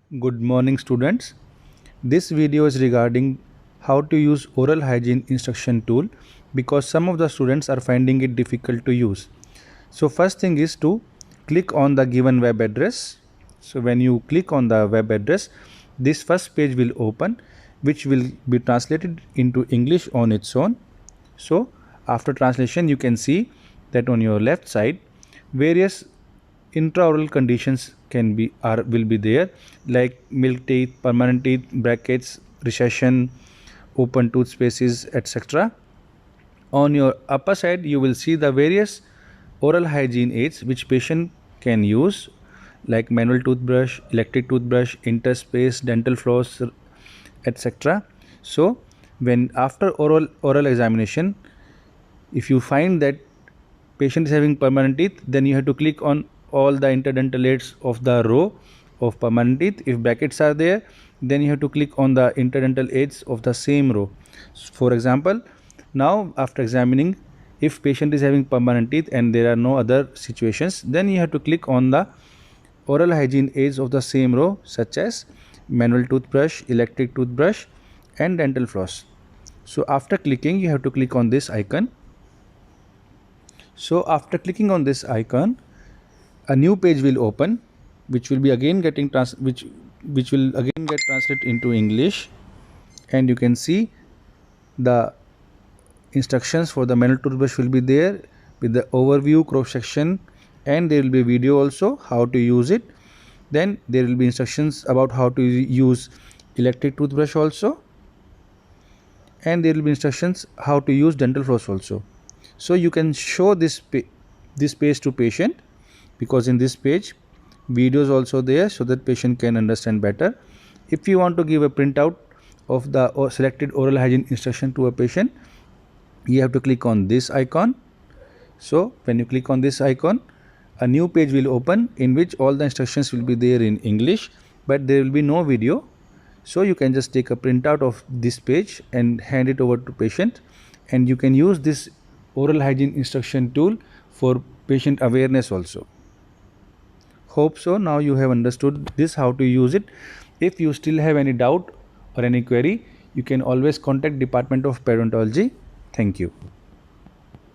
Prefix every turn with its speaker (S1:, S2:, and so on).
S1: Good morning students. This video is regarding how to use oral hygiene instruction tool because some of the students are finding it difficult to use. So first thing is to click on the given web address. So when you click on the web address, this first page will open which will be translated into English on its own. So after translation you can see that on your left side various intraoral conditions will be there, like milk teeth, permanent teeth, brackets, recession, open tooth spaces, etc. On your upper side you will see the various oral hygiene aids which patient can use, like manual toothbrush, electric toothbrush, interspace, dental floss, etc. So when after oral examination, if you find that patient is having permanent teeth, then you have to click on all the interdental aids of the row of permanent teeth. If brackets are there, then you have to click on the interdental aids of the same row. For example, now after examining, if patient is having permanent teeth and there are no other situations, then you have to click on the oral hygiene aids of the same row, such as manual toothbrush, electric toothbrush and dental floss. So after clicking, you have to click on this icon. So after clicking on this icon, a new page will open which will be again getting which will again get translated into English, and you can see the instructions for the manual toothbrush will be there with the overview, cross section, and there will be a video also how to use it. Then there will be instructions about how to use electric toothbrush also, and there will be instructions how to use dental floss also. So you can show this page to patient, because in this page videos also there so that patient can understand better. If you want to give a printout of the selected oral hygiene instruction to a patient, you have to click on this icon. So when you click on this icon, a new page will open in which all the instructions will be there in English, but there will be no video. So you can just take a printout of this page and hand it over to patient, and you can use this oral hygiene instruction tool for patient awareness also. Hope so now you have understood this, how to use it. If you still have any doubt or any query, you can always contact Department of Periodontology. Thank you.